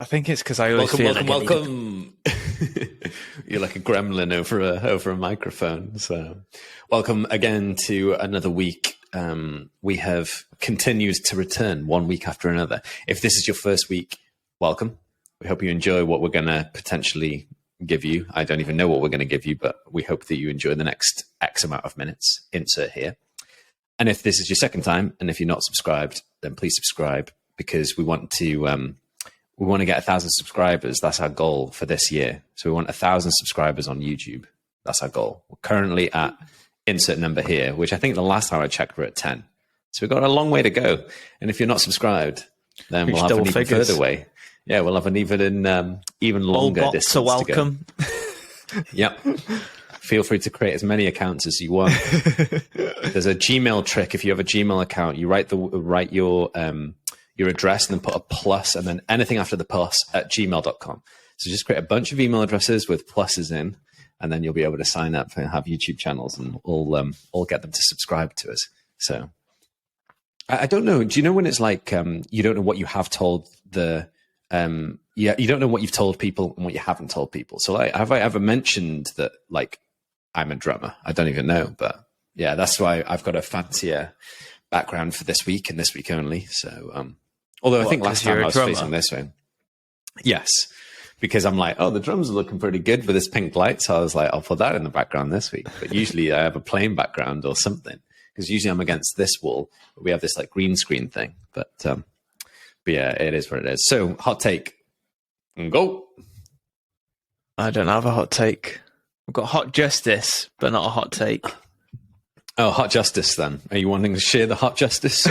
I think it's because I always feel welcome. You're like a gremlin over a microphone. So, welcome again to another week. We have continued to return 1 week after another. If this is your first week, welcome. We hope you enjoy what we're going to potentially give you. I don't even know what we're going to give you, but we hope that you enjoy the next X amount of minutes. Insert here. And if this is your second time, and if you're not subscribed, then please subscribe, because we want to get 1,000 subscribers. That's our goal for this year. So we want 1,000 subscribers on YouTube. That's our goal. We're currently at insert number here, which I think the last time I checked we're at 10. So we've got a long way to go. And if you're not subscribed, then we'll have an even further way. Yeah, we'll have an even longer all bots distance are welcome. to go. Yep. Feel free to create as many accounts as you want. There's a Gmail trick. If you have a Gmail account, you write your address and then put a plus and then anything after the plus at gmail.com. So just create a bunch of email addresses with pluses in, and then you'll be able to sign up and have YouTube channels, and we'll get them to subscribe to us. So I don't know. Do you know when it's like you don't know what you have told you don't know what you've told people and what you haven't told people. So like, have I ever mentioned that like I'm a drummer? I don't even know, but yeah, that's why I've got a fancier background for this week and this week only. So although I think last time I was facing this way. Yes, because I'm like, oh, the drums are looking pretty good with this pink light. So I was like, I'll put that in the background this week. But usually I have a plain background or something, because usually I'm against this wall. But we have this like green screen thing. But yeah, it is what it is. So hot take. Go. I don't have a hot take. I've got hot justice, but not a hot take. Oh, hot justice then. Are you wanting to share the hot justice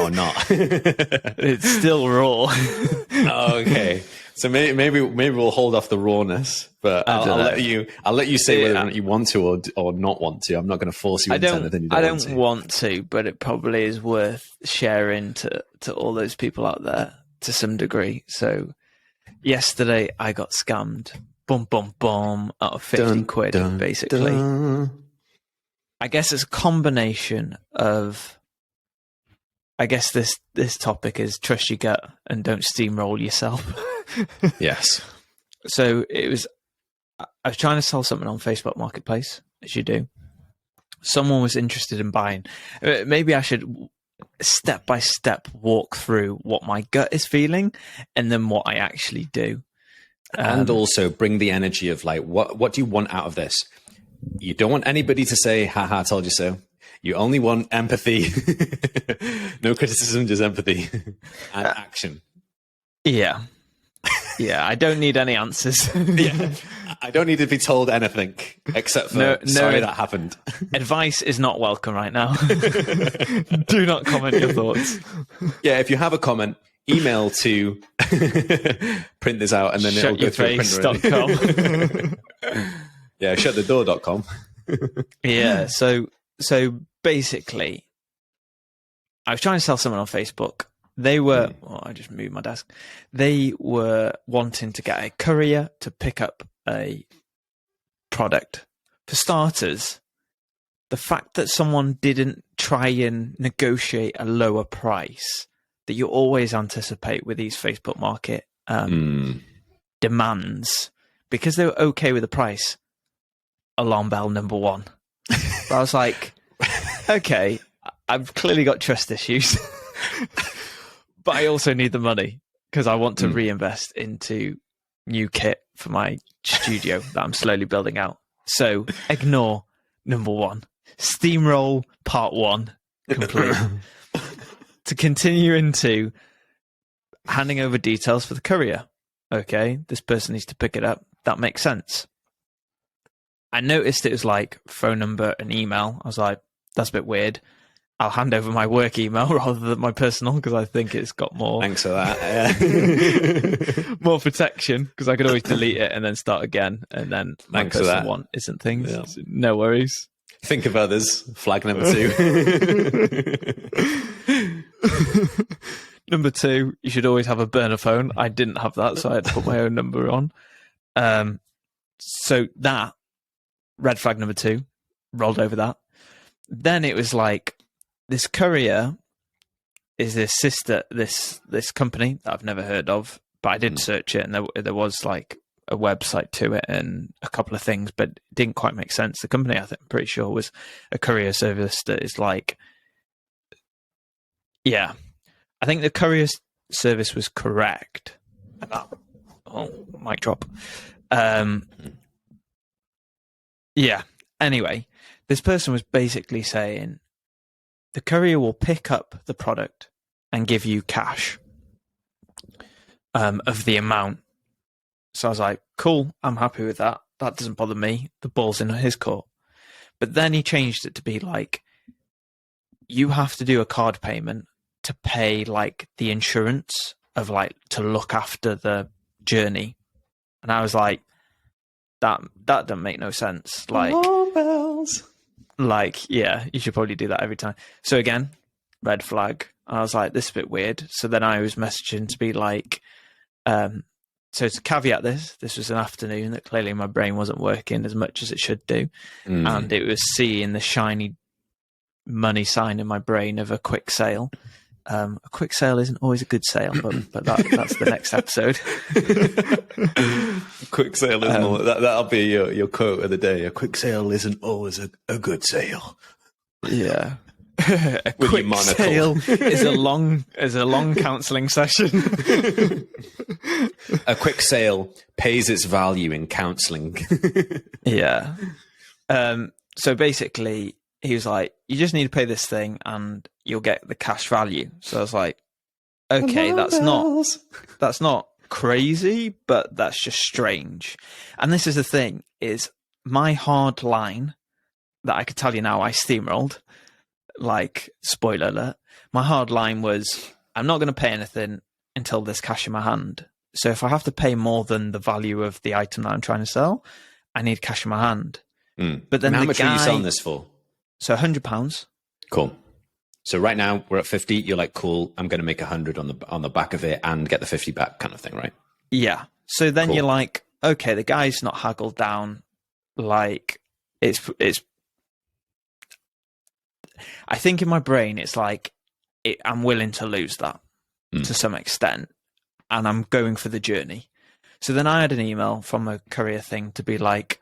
or not? It's still raw. Oh, okay. So maybe we'll hold off the rawness, but I'll let you say whether or not you want to or not want to. I'm not going to force you into anything you don't want to. I don't want to, but it probably is worth sharing to all those people out there to some degree. So yesterday I got scammed. Boom, boom, boom, out of 50 quid, basically. Dun. I guess it's a combination of, I guess this topic is trust your gut and don't steamroll yourself. Yes. So I was trying to sell something on Facebook Marketplace, as you do. Someone was interested in buying. Maybe I should step by step walk through what my gut is feeling and then what I actually do. And also bring the energy of like, what do you want out of this? You don't want anybody to say, haha, I told you so. You only want empathy. No criticism, just empathy and action. Yeah. Yeah, I don't need any answers. Yeah, I don't need to be told anything except for, sorry that happened. Advice is not welcome right now. Do not comment your thoughts. Yeah, if you have a comment, email to print this out and then it'll go through a printer. Yeah, shutthedoor.com. Yeah, so basically, I was trying to sell someone on Facebook. They were, I just moved my desk. They were wanting to get a courier to pick up a product. For starters, the fact that someone didn't try and negotiate a lower price that you always anticipate with these Facebook Market demands, because they were okay with the price, alarm bell number one. But I was like, okay, I've clearly got trust issues. But I also need the money because I want to reinvest into new kit for my studio that I'm slowly building out. So ignore number one. Steamroll part one complete. To continue into handing over details for the courier. Okay, this person needs to pick it up. That makes sense. I noticed it was like phone number and email. I was like, that's a bit weird. I'll hand over my work email rather than my personal because I think it's got more. Thanks for that. More protection because I could always delete it and then start again. And then my personal one isn't things. Yeah. So no worries. Think of others. Flag number 2. Number 2, you should always have a burner phone. I didn't have that, so I had to put my own number on. So that, red flag number 2, rolled over that. Then it was like, this courier is this company that I've never heard of, but I did search it, and there was like a website to it and a couple of things, but it didn't quite make sense. The company, I'm pretty sure, was a courier service that is like, yeah, I think the courier service was correct. And that, mic drop. Yeah. Anyway, this person was basically saying the courier will pick up the product and give you cash of the amount. So I was like, cool, I'm happy with that. That doesn't bother me. The ball's in his court. But then he changed it to be like, you have to do a card payment to pay like the insurance of like to look after the journey. And I was like, that doesn't make no sense. Like, alarm bells. Like, yeah, you should probably do that every time. So again, red flag. I was like, this is a bit weird. So then I was messaging to be like, so to caveat this was an afternoon that clearly my brain wasn't working as much as it should do. And it was seeing the shiny money sign in my brain of a quick sale. A quick sale isn't always a good sale, but that's the next episode. Quick sale isn't always, that'll be your quote of the day. A quick sale isn't always a good sale. Yeah. A quick sale is a long counselling session. A quick sale pays its value in counselling. Yeah. So basically, he was like, you just need to pay this thing and you'll get the cash value. So I was like, okay, that's not crazy, but that's just strange. And this is the thing, is my hard line that I could tell you now I steamrolled, like, spoiler alert, my hard line was, I'm not going to pay anything until there's cash in my hand. So if I have to pay more than the value of the item that I'm trying to sell, I need cash in my hand. But then how much are you selling this for? So £100. Cool. So right now we're at 50. You're like, cool, I'm going to make 100 on the back of it and get the 50 back, kind of thing, right? Yeah. So then You're like, okay, the guy's not haggled down. Like, it's. I think in my brain, it's like, I'm willing to lose that to some extent, and I'm going for the journey. So then I had an email from a courier thing to be like,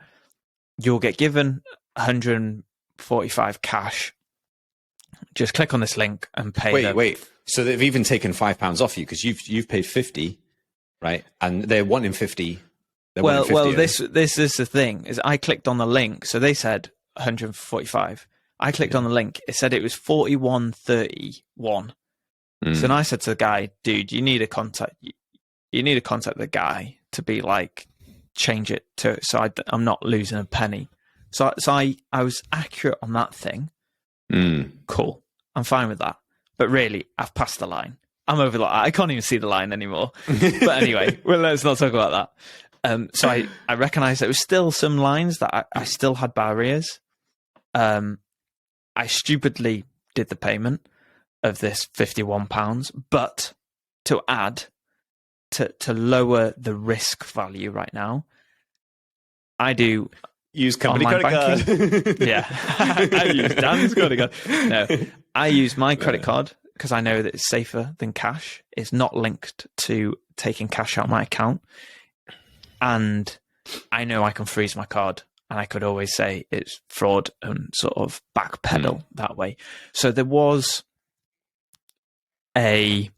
you'll get given 145 cash. Just click on this link and pay. Wait. So they've even taken £5 off you because you've paid 50, right? And they're wanting 50. Well, this is the thing, is I clicked on the link. So they said 145. I clicked on the link. It said it was 41.31. So then I said to the guy, dude, you need to contact the guy to be like, change it to, so I'm not losing a penny. So I was accurate on that thing. Cool. I'm fine with that. But really, I've passed the line. I'm over that. I can't even see the line anymore. But anyway, well, let's not talk about that. So I recognized there was still some lines that I still had barriers. I stupidly did the payment of this £51, but to add to lower the risk value right now, I do use company credit card. Yeah, I use Dan's credit card. No, I use my credit card because I know that it's safer than cash. It's not linked to taking cash out of my account, and I know I can freeze my card. And I could always say it's fraud and sort of backpedal that way. So there was as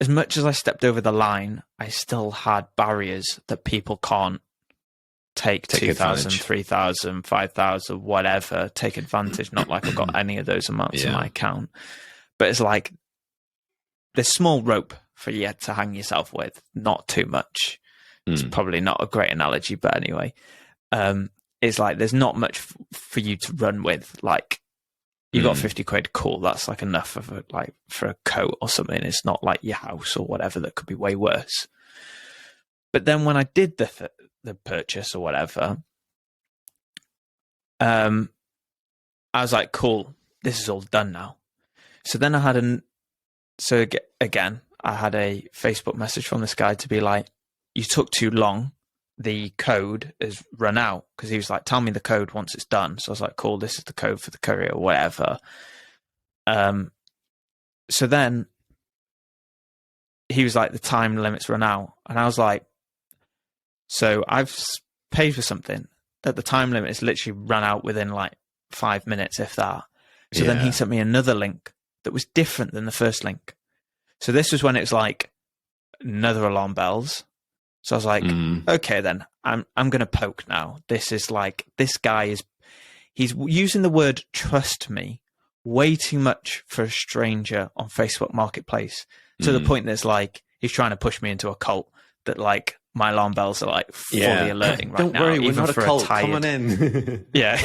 much as I stepped over the line, I still had barriers that people can't take 2,000, 3,000, 5,000, whatever, take advantage. Not like I've got any of those amounts in my account. But it's like there's small rope for you to hang yourself with, not too much. It's probably not a great analogy, but anyway. It's like there's not much for you to run with. Like, you got 50 quid, cool, that's like enough of for a coat or something. It's not like your house or whatever that could be way worse. But then when I did the purchase or whatever, I was like, cool, this is all done now. So then I had I had a Facebook message from this guy to be like, you took too long. The code has run out, because he was like, tell me the code once it's done. So I was like, cool, this is the code for the courier or whatever. So then he was like, the time limit's run out. And I was like, so I've paid for something that the time limit is literally run out within like 5 minutes, if that. So then he sent me another link that was different than the first link. So this was when it was like another alarm bells. So I was like, okay, then I'm going to poke now. This is like, this guy he's using the word trust me way too much for a stranger on Facebook Marketplace, to the point that it's like he's trying to push me into a cult, that like my alarm bells are like fully alerting right now. Don't worry, we're even not a for cult. tired... Come on in. Yeah.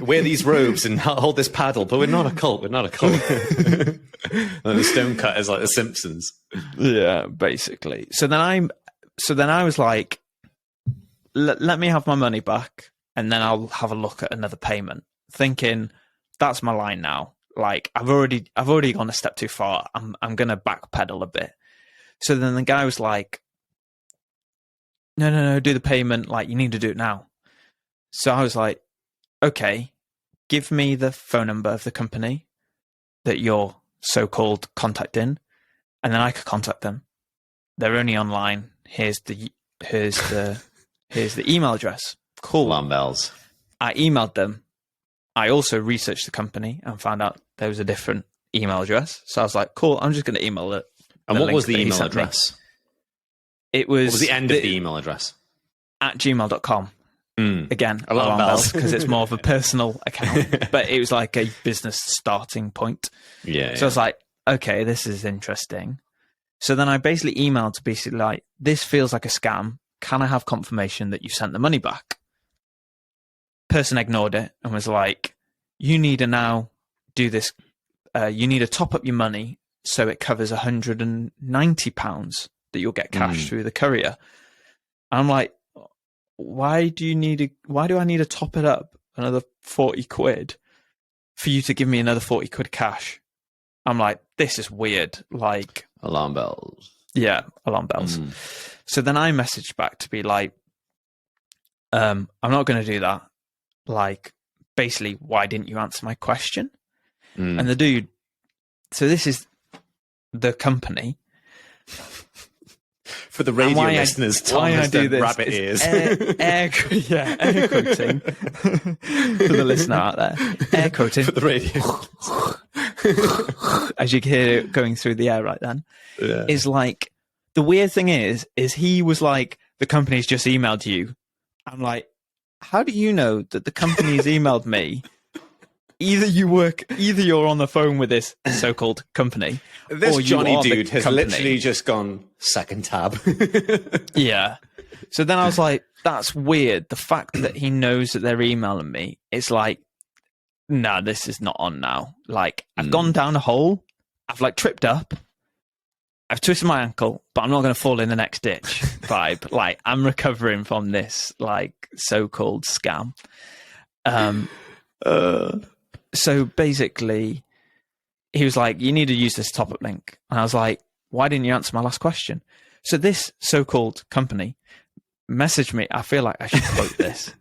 Wear these robes and hold this paddle, but we're not a cult. We're not a cult. And the stone cut is like the Simpsons. Yeah, basically. So then I was like, let me have my money back, and then I'll have a look at another payment. Thinking that's my line now. Like I've already gone a step too far. I'm gonna backpedal a bit. So then the guy was like, no, do the payment. Like you need to do it now. So I was like, okay, give me the phone number of the company that you're so-called contacting, and then I could contact them. They're only online. Here's the email address. Cool. Alarm bells. I emailed them. I also researched the company and found out there was a different email address. So I was like, cool, I'm just going to email it. And what was the email address? It was... What was the end of the email address? @gmail.com. Again, alarm bells, because it's more of a personal account. But it was like a business starting point. Yeah. So I was like, okay, this is interesting. So then I basically emailed to basically like, this feels like a scam. Can I have confirmation that you sent the money back? Person ignored it and was like, you need to now do this. You need to top up your money so it covers £190 that you'll get cash through the courier. And I'm like, why do I need to top it up another 40 quid for you to give me another 40 quid cash? I'm like, this is weird. Like, alarm bells. Yeah, alarm bells. So then I messaged back to be like, I'm not going to do that. Like, basically, why didn't you answer my question? And the dude, so this is the company. For the radio listeners, Tom has done rabbit ears. Air quoting. For the listener out there. Air quoting. For the radio. As you can hear it going through the air right then. Yeah. Is like, the weird thing is he was like, the company's just emailed you. I'm like, how do you know that the company's emailed me? Either you're on the phone with this so-called company. This or Johnny dude has literally just gone second tab. Yeah. So then I was like, that's weird. The fact that he knows that they're emailing me, it's like, nah, this is not on now. Like, I've gone down a hole. I've like tripped up. I've twisted my ankle, but I'm not going to fall in the next ditch vibe. Like, I'm recovering from this, like, so-called scam. So basically, he was like, you need to use this top-up link. And I was like, why didn't you answer my last question? So this so-called company messaged me. I feel like I should quote this.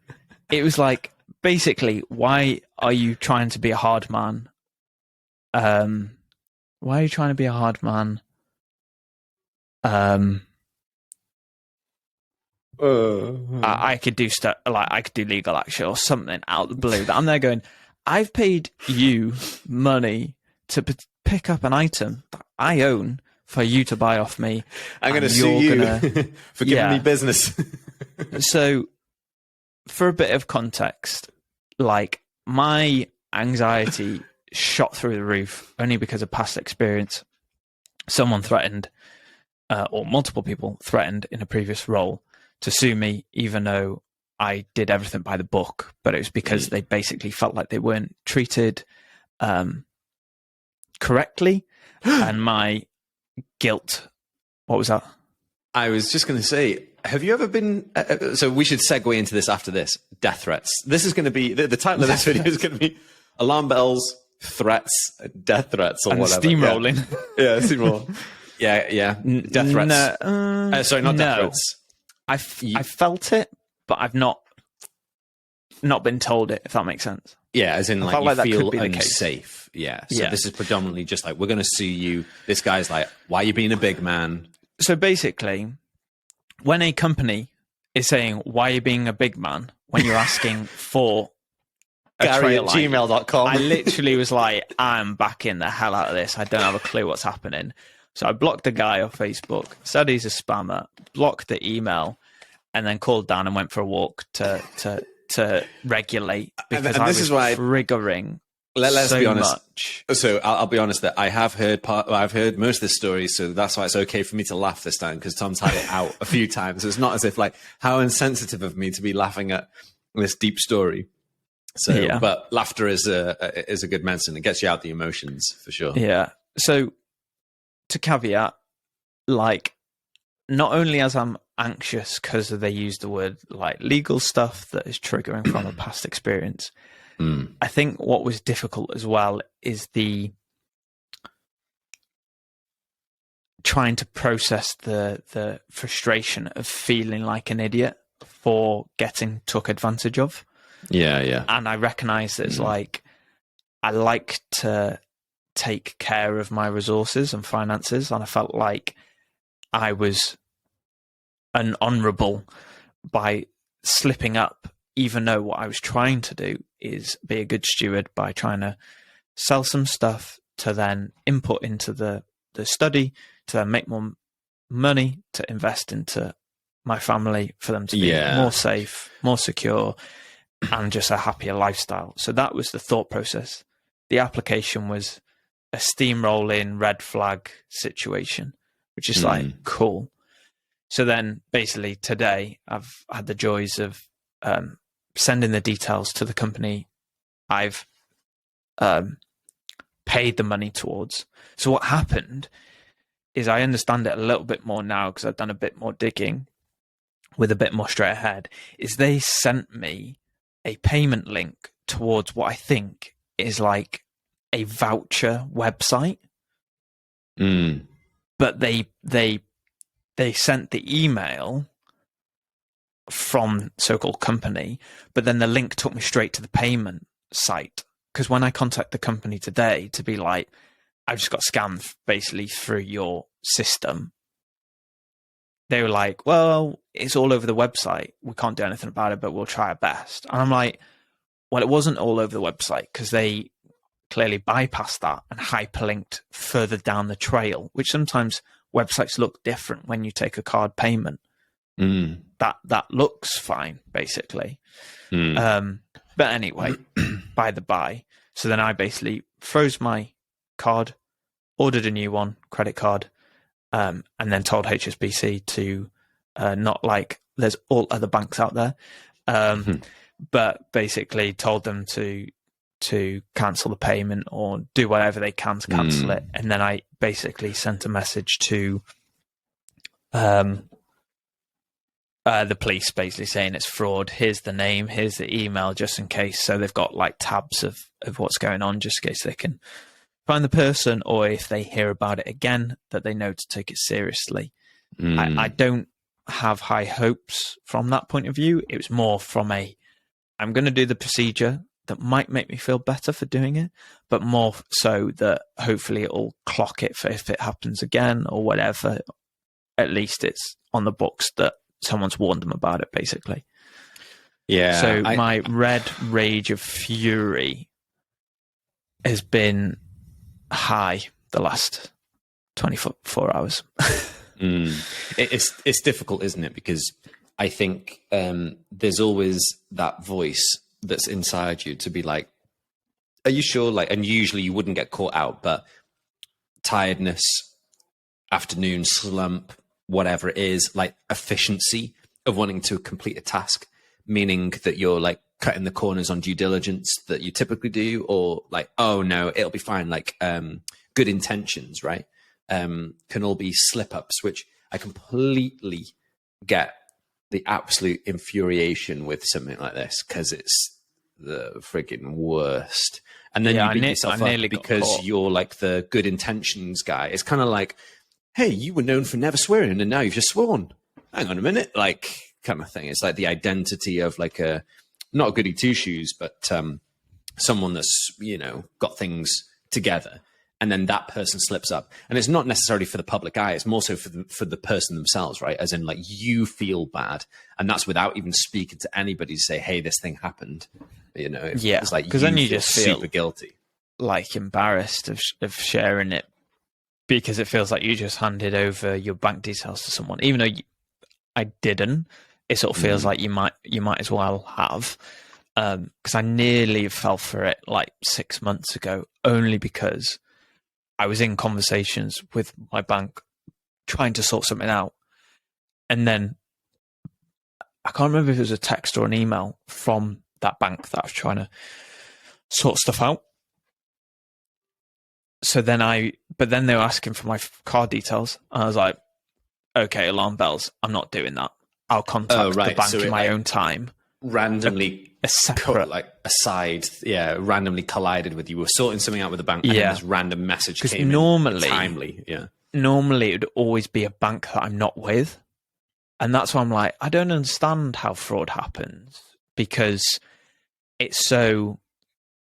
It was like, basically, why are you trying to be a hard man? Why are you trying to be a hard man? I could do stuff like I could do legal action or something out of the blue. That I'm there going, I've paid you money to pick up an item that I own for you to buy off me. I'm going to sue you for giving me business. So, for a bit of context, like my anxiety shot through the roof only because of past experience. Someone threatened, or multiple people threatened in a previous role to sue me, even though I did everything by the book, but it was because they basically felt like they weren't treated correctly, and my guilt. What was that? I was just going to say, have you ever been... so we should segue into this after this. Death threats. This is going to be... The title of this video is going to be Alarm Bells, Threats, Death Threats, or and whatever. Steamrolling. Yeah, steamroll. Yeah. Death threats. Sorry, not death threats. I felt it, but I've not not been told it, if that makes sense. Yeah, as in I like felt you like that feel could be the case. unsafe. Yeah. So Yeah. this is predominantly just like, we're going to sue you. This guy's like, why are you being a big man? So basically, when a company is saying, why are you being a big man, when you're asking for a Gary at trail light, gmail.com. I literally was like, I'm backing the hell out of this. I don't have a clue what's happening. So I blocked the guy off Facebook, said he's a spammer, blocked the email, and then called down and went for a walk to regulate, because and I this was is why triggering let's so be honest. much. So I'll be honest that I have heard I've heard most of the stories, so that's why it's okay for me to laugh this time, because Tom's had it out a few times. It's not as if like, how insensitive of me to be laughing at this deep story. So, Yeah. But laughter is a good medicine. It gets you out the emotions for sure. Yeah. So to caveat, like, not only as I'm anxious because they use the word like legal stuff that is triggering from a past experience, I think what was difficult as well is the trying to process the frustration of feeling like an idiot for getting took advantage of. Yeah. And I recognize that it's like, I like to take care of my resources and finances, and I felt like I was unhonorable by slipping up, even though what I was trying to do is be a good steward by trying to sell some stuff to then input into the study, to then make more money, to invest into my family, for them to be more safe, more secure, and just a happier lifestyle. So that was the thought process. The application was a steamrolling red flag situation, which is like, cool. So then basically today I've had the joys of sending the details to the company I've paid the money towards. So what happened is, I understand it a little bit more now because I've done a bit more digging with a bit more straight ahead, is they sent me a payment link towards what I think is like a voucher website. But they sent the email from so-called company, but then the link took me straight to the payment site. Because when I contact the company today to be like, I've just got scammed basically through your system, they were like, well, it's all over the website. We can't do anything about it, but we'll try our best. And I'm like, well, it wasn't all over the website, because they clearly bypassed that and hyperlinked further down the trail, which sometimes websites look different when you take a card payment. That looks fine, basically. But anyway, by the by, so then I basically froze my card, ordered a new one, credit card, and then told HSBC to not like, there's all other banks out there, but basically told them to cancel the payment or do whatever they can to cancel it. And then I basically sent a message to the police, basically saying it's fraud. Here's the name, here's the email, just in case. So they've got like tabs of what's going on, just in case they can find the person, or if they hear about it again, that they know to take it seriously. I don't have high hopes from that point of view. It was more from I'm going to do the procedure that might make me feel better for doing it, but more so that hopefully it'll clock it for if it happens again or whatever. At least it's on the books that someone's warned them about it, basically. Yeah. So my red rage of fury has been high the last 24 hours. It's difficult, isn't it? Because I think there's always that voice that's inside you to be like, are you sure? Like, and usually you wouldn't get caught out, but tiredness, afternoon slump, whatever it is, like efficiency of wanting to complete a task, meaning that you're like cutting the corners on due diligence that you typically do, or like, oh no, it'll be fine. Like good intentions, right? Can all be slip ups, which I completely get the absolute infuriation with something like this, because it's the freaking worst. And then you beat yourself up because you're like the good intentions guy. It's kind of like, hey, you were known for never swearing and now you've just sworn. Hang on a minute, like kind of thing. It's like the identity of like a not a goody two shoes, but someone that's, you know, got things together, and then that person slips up, and it's not necessarily for the public eye, it's more so for the person themselves, right? As in, like, you feel bad, and that's without even speaking to anybody to say, hey, this thing happened, you know. It's like, because then you feel just feel super guilty, like embarrassed of sharing it, because it feels like you just handed over your bank details to someone, even though I didn't. It sort of feels like you might as well have, because I nearly fell for it like 6 months ago, only because I was in conversations with my bank trying to sort something out, and then I can't remember if it was a text or an email from that bank that I was trying to sort stuff out. So then but then they were asking for my card details, and I was like, okay, alarm bells, I'm not doing that. I'll contact the bank in my own time. Randomly, a separate, randomly collided with you. We're sorting something out with the bank, and then this random message came normally, in timely. Normally, it would always be a bank that I'm not with, and that's why I'm like, I don't understand how fraud happens, because it's so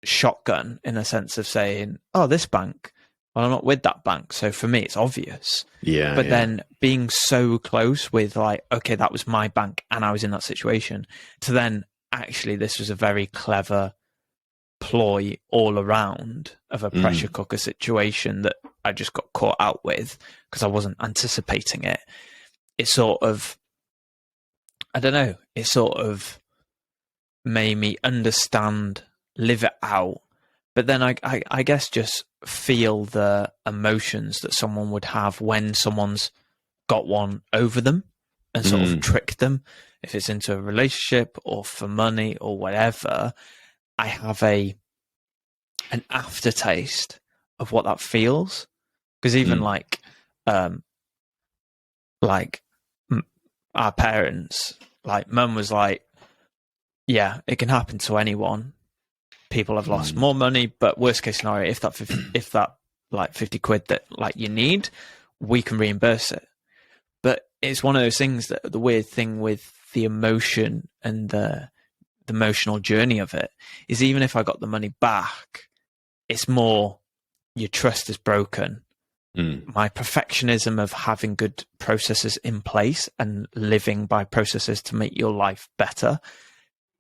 shotgun in a sense of saying, oh, this bank, well, I'm not with that bank, so for me it's obvious. But then being so close with, like, okay, that was my bank and I was in that situation, to then actually this was a very clever ploy all around of a pressure cooker situation that I just got caught out with because I wasn't anticipating it. It sort of, I don't know, it sort of made me understand, live it out, but then I guess just feel the emotions that someone would have when someone's got one over them and sort of tricked them, if it's into a relationship or for money or whatever. I have an aftertaste of what that feels, because even like our parents, like mum was like, yeah, it can happen to anyone. People have lost more money, but worst case scenario, if that like 50 quid that like you need, we can reimburse it. But it's one of those things that the weird thing with the emotion and the emotional journey of it is, even if I got the money back, it's more your trust is broken. My perfectionism of having good processes in place and living by processes to make your life better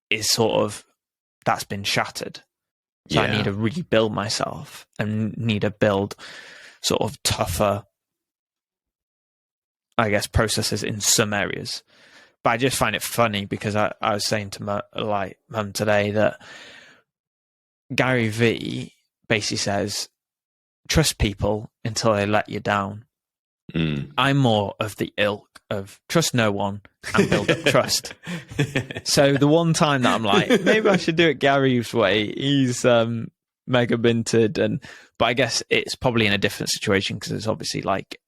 is sort of, that's been shattered. So I need to rebuild myself and need to build sort of tougher, I guess, processes in some areas. But I just find it funny because I was saying to mum today that Gary V basically says, trust people until they let you down. I'm more of the ilk of trust no one and build up trust. So the one time that I'm like, maybe I should do it Gary's way, he's mega minted, but I guess it's probably in a different situation because it's obviously like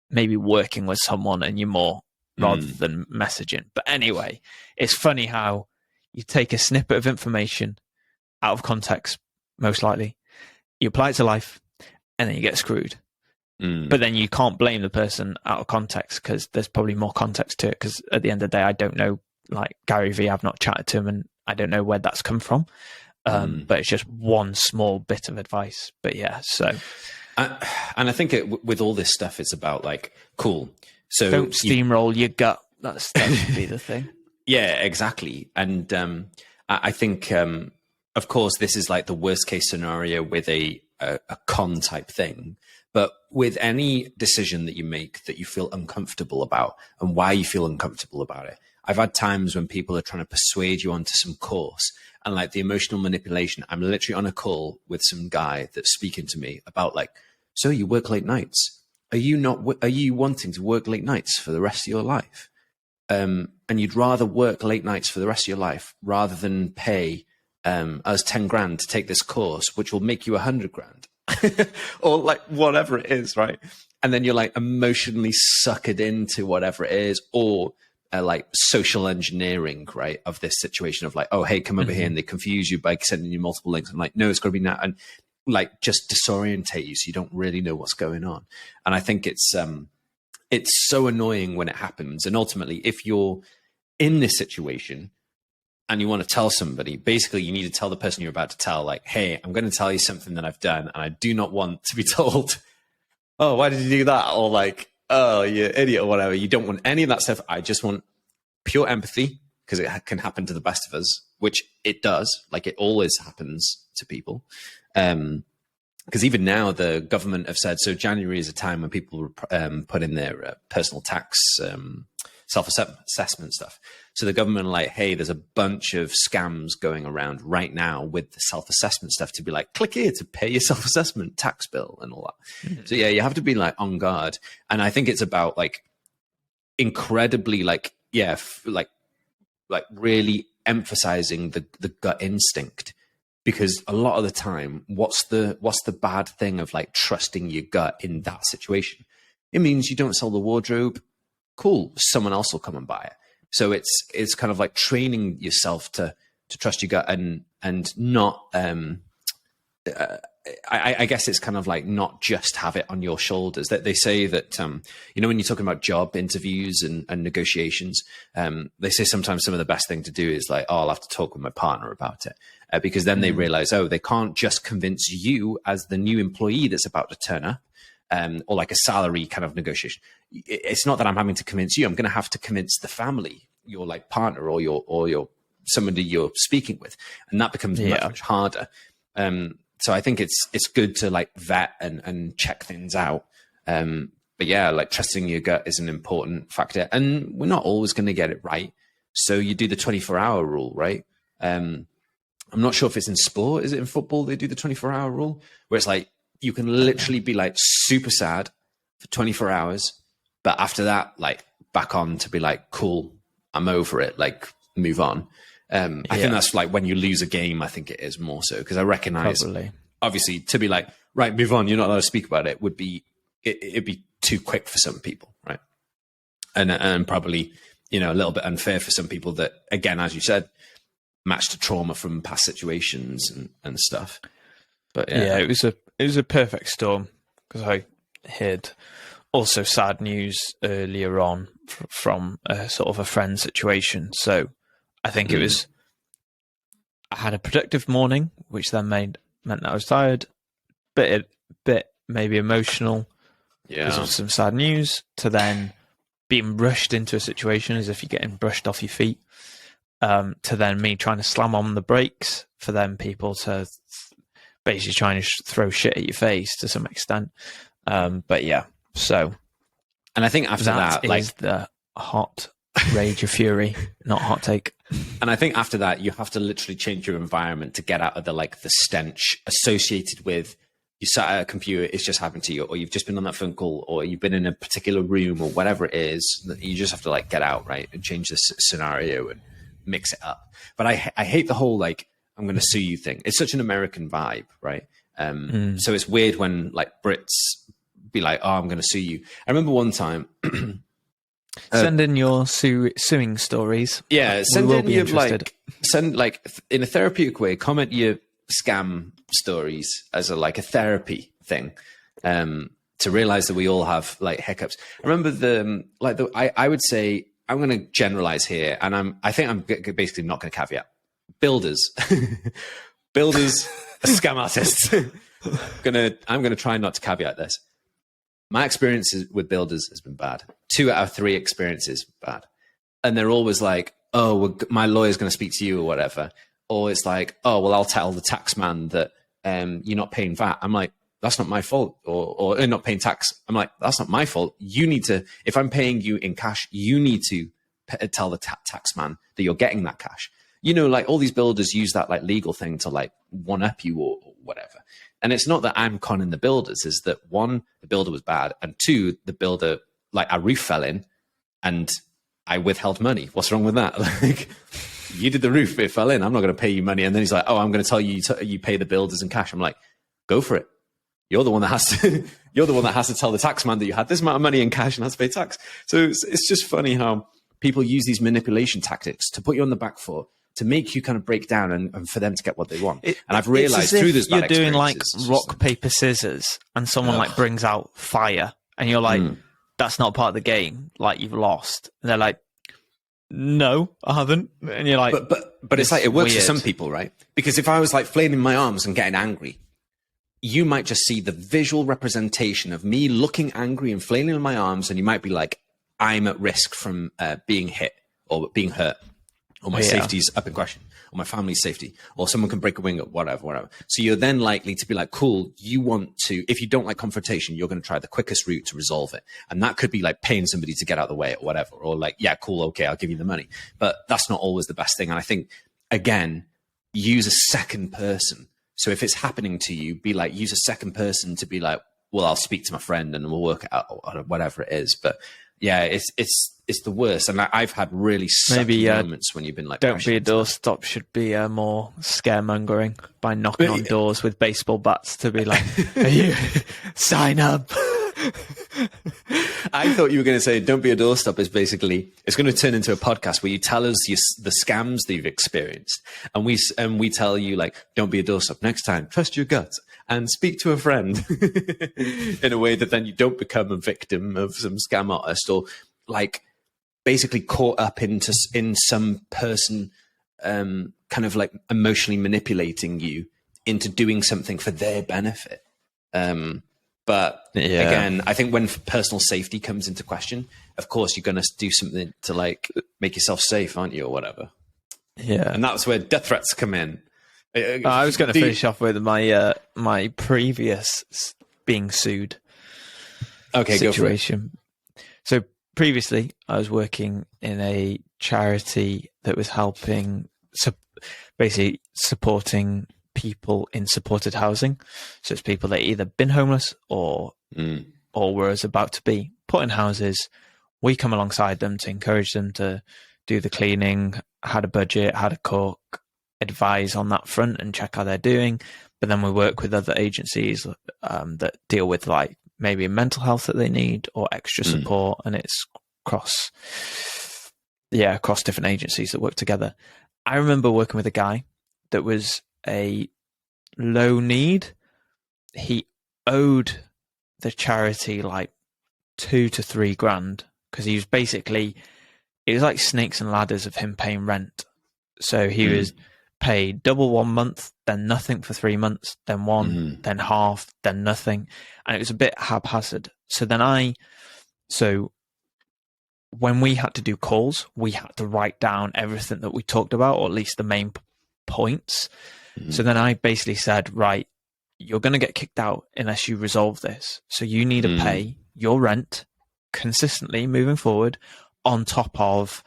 maybe working with someone and you're more rather than messaging. But anyway, it's funny how you take a snippet of information out of context, most likely, you apply it to life, and then you get screwed. But then you can't blame the person out of context because there's probably more context to it, because at the end of the day, I don't know, like Gary V, I've not chatted to him and I don't know where that's come from. But it's just one small bit of advice. But yeah, so. And I think with all this stuff, it's about like, cool. So don't steamroll your gut. That should be the thing. Yeah, exactly. And I think, of course, this is like the worst case scenario with a con type thing. But with any decision that you make that you feel uncomfortable about, and why you feel uncomfortable about it, I've had times when people are trying to persuade you onto some course, and like the emotional manipulation. I'm literally on a call with some guy that's speaking to me about like, so you work late nights. Are you wanting to work late nights for the rest of your life? And you'd rather work late nights for the rest of your life rather than pay us 10 grand to take this course, which will make you 100 grand. Or like whatever it is, right? And then you're like emotionally suckered into whatever it is, or like social engineering, right, of this situation of like, oh, hey, come over here, and they confuse you by sending you multiple links. I'm like, no, it's got to be now, and like just disorientate you so you don't really know what's going on. And I think it's so annoying when it happens. And ultimately, if you're in this situation and you want to tell somebody, basically you need to tell the person you're about to tell, like, hey, I'm going to tell you something that I've done, and I do not want to be told, oh, why did you do that? Or like, oh, you idiot or whatever. You don't want any of that stuff. I just want pure empathy, because it can happen to the best of us, which it does. Like, it always happens to people. Because even now the government have said, so January is a time when people put in their personal tax self-assessment stuff. So the government are like, hey, there's a bunch of scams going around right now with the self-assessment stuff, to be like, click here to pay your self-assessment tax bill and all that. Mm-hmm. So yeah, you have to be like on guard. And I think it's about like incredibly like, yeah, like really emphasizing the gut instinct. Because a lot of the time, what's the bad thing of like trusting your gut in that situation? It means you don't sell the wardrobe. Cool, someone else will come and buy it. So it's kind of like training yourself to trust your gut and not. I guess it's kind of like not just have it on your shoulders. That they say that you know, when you're talking about job interviews and negotiations, they say sometimes some of the best thing to do is like, oh, I'll have to talk with my partner about it. Because then they realize, oh, they can't just convince you as the new employee that's about to turn up, or like a salary kind of negotiation. It's not that I'm having to convince you. I'm going to have to convince the family, your like partner or your somebody you're speaking with, and that becomes much harder. So I think it's good to like vet and check things out. But yeah, like trusting your gut is an important factor, and we're not always going to get it right. So you do the 24-hour rule, right? I'm not sure if it's in sport. Is it in football? They do the 24-hour rule where it's like, you can literally be like super sad for 24 hours. But after that, like back on to be like, cool, I'm over it. Like move on. I think that's like when you lose a game, I think it is more so. Cause I recognize obviously to be like, right, move on. You're not allowed to speak about it it'd be too quick for some people. Right. And probably, you know, a little bit unfair for some people that, again, as you said, matched to trauma from past situations and stuff. But yeah, it was a perfect storm, because I heard also sad news earlier on from a sort of a friend situation. So I think I had a productive morning, which then meant that I was tired, bit maybe emotional because of some sad news, to then being rushed into a situation as if you're getting brushed off your feet. To then me trying to slam on the brakes for them people to basically trying to throw shit at your face to some extent. But yeah, so. And I think after that like the hot rage of fury, not hot take. And I think after that, you have to literally change your environment to get out of the stench associated with you sat at a computer, it's just happened to you, or you've just been on that phone call, or you've been in a particular room or whatever it is. You just have to like get out, right? And change the scenario and mix it up. But I hate the whole like I'm going to sue you thing. It's such an American vibe, right? So it's weird when like Brits be like, oh, I'm going to sue you. I remember one time send in your suing stories. Yeah, send in your send like in a therapeutic way, comment your scam stories as a therapy thing. To realize that we all have like hiccups. I remember I would say, I'm going to generalize here, and I think I'm basically not going to caveat. Builders, scam artists. I'm going to try not to caveat this. My experiences with builders has been bad. 2 out of 3 experiences bad, and they're always like, "Oh, my lawyer's going to speak to you or whatever," or it's like, "Oh, well, I'll tell the tax man that you're not paying VAT." I'm like, that's not my fault, or not paying tax. I'm like, that's not my fault. You need to, if I'm paying you in cash, you need to tell the tax man that you're getting that cash. You know, like all these builders use that like legal thing to like one up you or whatever. And it's not that I'm conning the builders, is that 1, the builder was bad, and 2, the builder, like our roof fell in and I withheld money. What's wrong with that? Like, you did the roof, it fell in, I'm not going to pay you money. And then he's like, oh, I'm going to tell you, you pay the builders in cash. I'm like, go for it. You're the one that has to. You're the one that has to tell the tax man that you had this amount of money in cash and has to pay tax. So it's just funny how people use these manipulation tactics to put you on the back foot, to make you kind of break down and for them to get what they want. And I've realized through this, you're doing like rock paper scissors, and someone like brings out fire, and you're like, that's not part of the game. Like, you've lost. And they're like, no, I haven't. And you're like, but it's like, it works for weird. some people, right? Because if I was like flailing my arms and getting angry, you might just see the visual representation of me looking angry and flailing my arms, and you might be like, I'm at risk from being hit or being hurt, or my safety's up in question, or my family's safety, or someone can break a wing, or whatever. So you're then likely to be like, cool, you want to, if you don't like confrontation, you're going to try the quickest route to resolve it. And that could be like paying somebody to get out of the way or whatever, or like, yeah, cool, okay, I'll give you the money. But that's not always the best thing. And I think, again, use a second person. So if it's happening to you, be like, use a second person to be like, well, I'll speak to my friend and we'll work it out, or whatever it is. But yeah, it's the worst. And I've had really sucky moments when you've been like, don't be a doorstop should be more scaremongering by knocking on doors with baseball bats to be like, are you sign up? I thought you were going to say, don't be a doorstop is basically, it's going to turn into a podcast where you tell us the scams that you've experienced. And we tell you, like, don't be a doorstop next time. Trust your gut and speak to a friend in a way that then you don't become a victim of some scam artist, or like basically caught up in some person kind of like emotionally manipulating you into doing something for their benefit. But again, I think when personal safety comes into question, of course, you're going to do something to like make yourself safe, aren't you, or whatever? Yeah. And that's where death threats come in. I was going to finish off with my previous being sued situation. So previously, I was working in a charity that was helping, basically supporting people in supported housing. So it's people that either been homeless or were about to be put in houses. We come alongside them to encourage them to do the cleaning, how to budget, how to cook, advise on that front and check how they're doing. But then we work with other agencies that deal with like maybe mental health that they need or extra support. And it's across different agencies that work together. I remember working with a guy that was a low need. He owed the charity like 2 to 3 grand because he was basically, it was like snakes and ladders of him paying rent. So he was paid double 1 month, then nothing for 3 months, then one, then half, then nothing. And it was a bit haphazard. So when we had to do calls, we had to write down everything that we talked about, or at least the main points. So then I basically said, right, you're going to get kicked out unless you resolve this. So you need to pay your rent consistently moving forward on top of,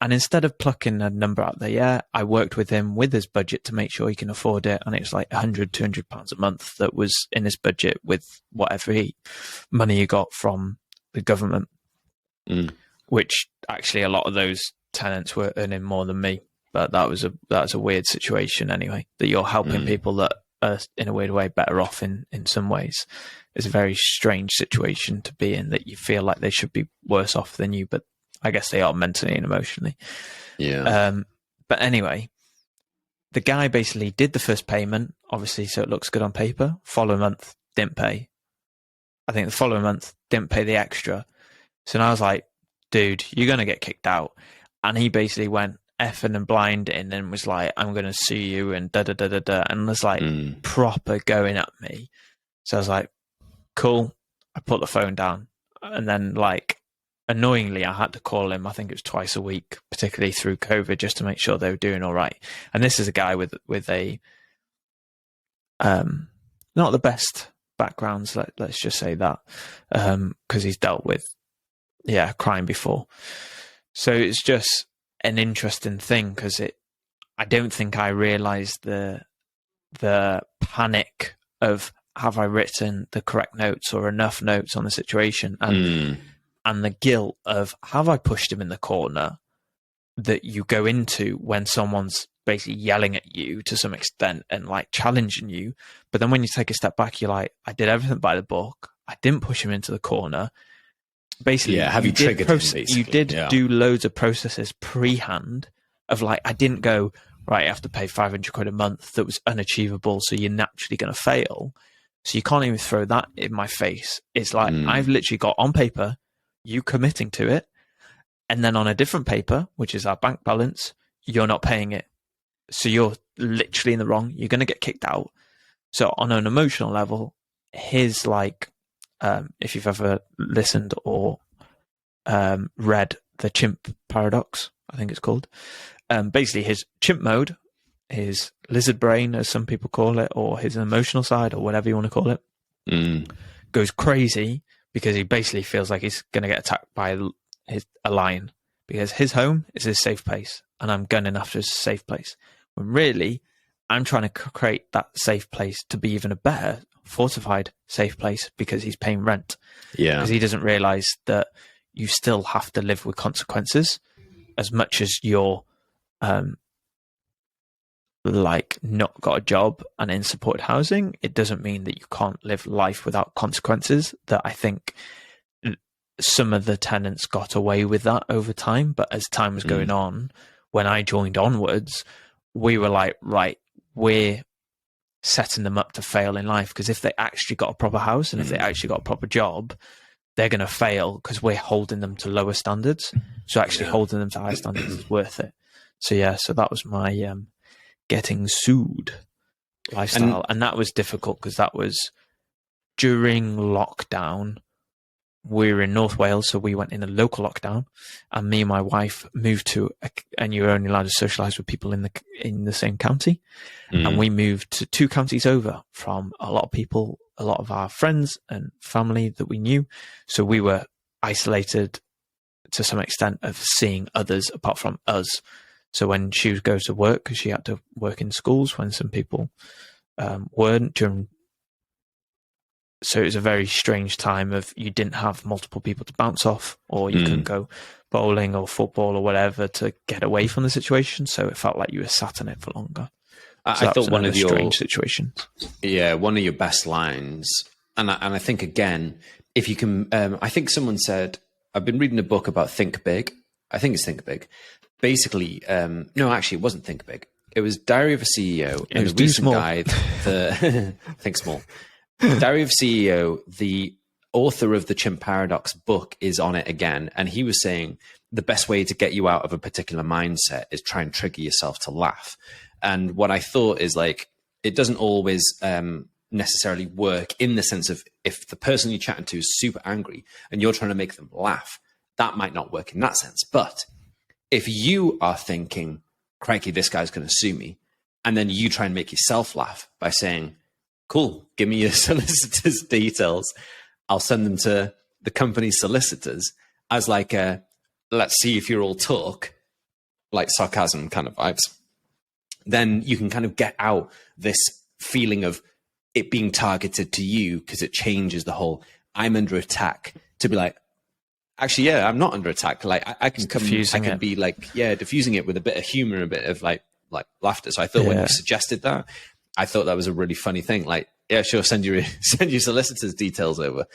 and instead of plucking a number out there, I worked with him with his budget to make sure he can afford it. And it was like £100-200 a month that was in his budget with whatever money he got from the government, which actually a lot of those tenants were earning more than me. But that was a weird situation anyway, that you're helping people that are in a weird way better off in some ways. It's a very strange situation to be in, that you feel like they should be worse off than you, but I guess they are mentally and emotionally. Yeah. But anyway, the guy basically did the first payment, obviously, so it looks good on paper. Following month, didn't pay. I think the following month, didn't pay the extra. So now I was like, dude, you're going to get kicked out. And he basically went effing and blinding and was like, I'm going to sue you and da-da-da-da-da. And was like proper going at me. So I was like, cool. I put the phone down. And then like, annoyingly, I had to call him, I think it was twice a week, particularly through COVID, just to make sure they were doing all right. And this is a guy with a, not the best backgrounds, let's just say that, because he's dealt with, crime before. So it's just an interesting thing, because I don't think I realized the panic of, have I written the correct notes or enough notes on the situation, and the guilt of, have I pushed him in the corner, that you go into when someone's basically yelling at you to some extent and like challenging you. But then when you take a step back, you're like, I did everything by the book. I didn't push him into the corner. Basically, have you triggered him, basically? You did do loads of processes pre-hand of like, I didn't go, right, I have to pay 500 quid a month. That was unachievable. So you're naturally going to fail. So you can't even throw that in my face. It's like, I've literally got on paper, you committing to it. And then on a different paper, which is our bank balance, you're not paying it. So you're literally in the wrong. You're going to get kicked out. So on an emotional level, his if you've ever listened or read the chimp paradox, I think it's called. Basically, his chimp mode, his lizard brain, as some people call it, or his emotional side, or whatever you want to call it, goes crazy because he basically feels like he's going to get attacked by a lion, because his home is his safe place, and I'm gunning after his safe place. When really, I'm trying to create that safe place to be even a better fortified safe place, because he's paying rent. Yeah. Because he doesn't realize that you still have to live with consequences. As much as you're not got a job and in supported housing, it doesn't mean that you can't live life without consequences. That I think some of the tenants got away with that over time, but as time was going on, when I joined onwards, we were like, right, we're setting them up to fail in life, because if they actually got a proper house and if they actually got a proper job, they're going to fail because we're holding them to lower standards. So actually holding them to high standards is worth it. So yeah, so that was my getting sued lifestyle. And that was difficult because that was during lockdown. We were in North Wales, so we went in a local lockdown, and me and my wife moved to, and you were only allowed to socialise with people in the same county, and we moved to 2 counties over from a lot of people, a lot of our friends and family that we knew. So we were isolated to some extent of seeing others apart from us. So when she would go to work, because she had to work in schools when some people weren't during. So it was a very strange time of you didn't have multiple people to bounce off, or you couldn't go bowling or football or whatever to get away from the situation. So it felt like you were sat in it for longer. So I thought one of your strange situations. Yeah, one of your best lines, and I think again, if you can, I think someone said, I've been reading a book about Think Big. I think it's Think Big. Basically, no, actually, it wasn't Think Big. It was Diary of a CEO. It was Do Small. Guy, Think Small. Diary of CEO, the author of the Chimp Paradox book, is on it again. And he was saying the best way to get you out of a particular mindset is try and trigger yourself to laugh. And what I thought is it doesn't always necessarily work in the sense of if the person you're chatting to is super angry and you're trying to make them laugh, that might not work in that sense. But if you are thinking, crikey, this guy's going to sue me, and then you try and make yourself laugh by saying, cool, give me your solicitor's details, I'll send them to the company's solicitors as let's see if you're all talk, like sarcasm kind of vibes. Then you can kind of get out this feeling of it being targeted to you, because it changes the whole I'm under attack to be like, actually, yeah, I'm not under attack. Like I can come, I can be diffusing it with a bit of humor, a bit of like laughter. So I thought when you suggested that, I thought that was a really funny thing. Like, yeah, sure, send your solicitor's details over.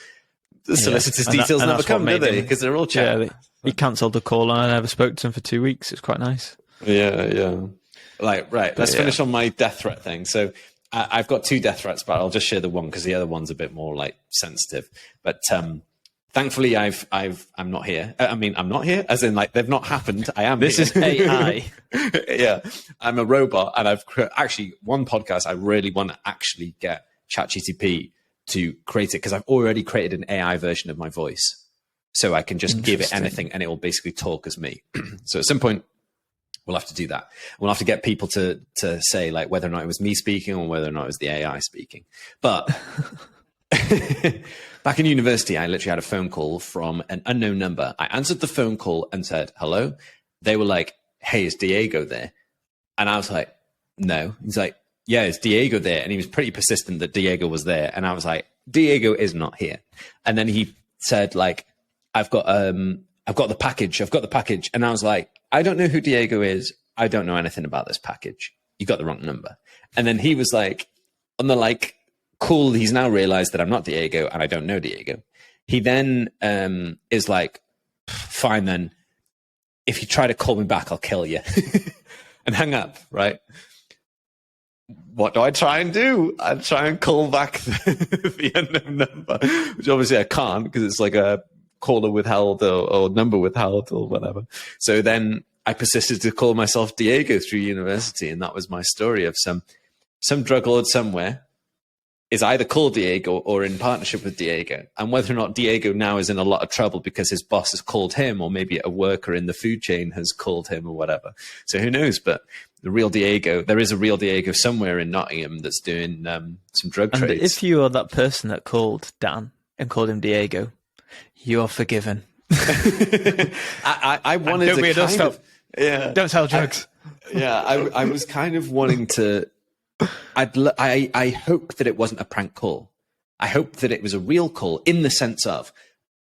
The solicitor's details never come, do they? Because they're all chatting. Yeah, he cancelled the call and I never spoke to him for 2 weeks. It's quite nice. Yeah. Like, right, let's finish on my death threat thing. So I've got 2 death threats, but I'll just share the one because the other one's a bit more like sensitive. But thankfully, I'm not here. I mean, I'm not here, as in like they've not happened. I am. This here. is AI. Yeah, I'm a robot, and I've actually one podcast. I really want to actually get ChatGPT to create it because I've already created an AI version of my voice, so I can just give it anything, and it will basically talk as me. So at some point, we'll have to do that. We'll have to get people to say like whether or not it was me speaking or whether or not it was the AI speaking. But back in university, I literally had a phone call from an unknown number. I answered the phone call and said, hello. They were like, hey, is Diego there? And I was like, no. He's like, yeah, is Diego there? And he was pretty persistent that Diego was there. And I was like, Diego is not here. And then he said like, I've got the package. I've got the package. And I was like, I don't know who Diego is. I don't know anything about this package. You got the wrong number. And then he was like, on the like, cool, he's now realized that I'm not Diego and I don't know Diego. He then is like, fine then, if you try to call me back, I'll kill you. And hang up, right? What do I try and do? I try and call back the unknown number, which obviously I can't because it's like a caller withheld or number withheld or whatever. So then I persisted to call myself Diego through university, and that was my story of some drug lord somewhere is either called Diego or in partnership with Diego. And whether or not Diego now is in a lot of trouble because his boss has called him, or maybe a worker in the food chain has called him or whatever. So who knows? But the real Diego, there is a real Diego somewhere in Nottingham that's doing some drug And trades. if you are that person that called Dan and called him Diego, you are forgiven. I wanted don't to be a kind Doorstop. of, yeah, Don't sell drugs. I was kind of wanting to. I hope that it wasn't a prank call. I hope that it was a real call in the sense of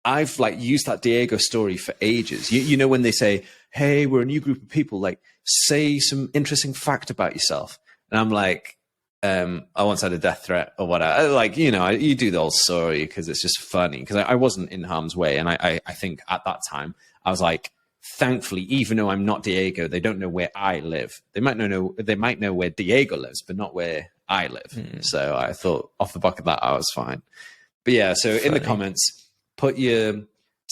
I've like used that Diego story for ages. You know when they say, "Hey, we're a new group of people. Like, say some interesting fact about yourself," and I'm like, "I once had a death threat or whatever." Like, you know, you do the old story because it's just funny. Because I wasn't in harm's way, and I think at that time I was like, thankfully, even though I'm not Diego, they don't know where I live. They might know where Diego lives, but not where I live. So I thought off the back of that, I was fine. But yeah, so in the comments, put your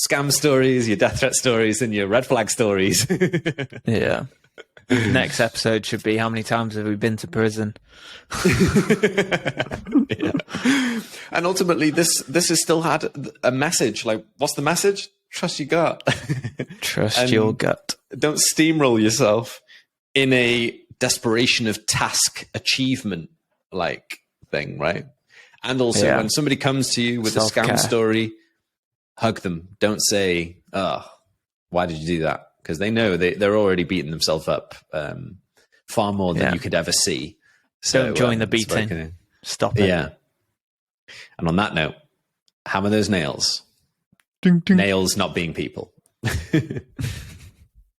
scam stories, your death threat stories, and your red flag stories. Yeah. Next episode should be how many times have we been to prison? Yeah. And ultimately, this has still had a message. Like, what's the message? Trust your gut. Trust your gut. Don't steamroll yourself in a desperation of task achievement like thing, right? And also when somebody comes to you with Self-care. a scam story, hug them. Don't say, "Oh, why did you do that?" Because they know they're already beating themselves up far more than you could ever see. So Don't join the beating. Stop it. Yeah. And on that note, hammer those nails. Ding, ding. Nails not being people.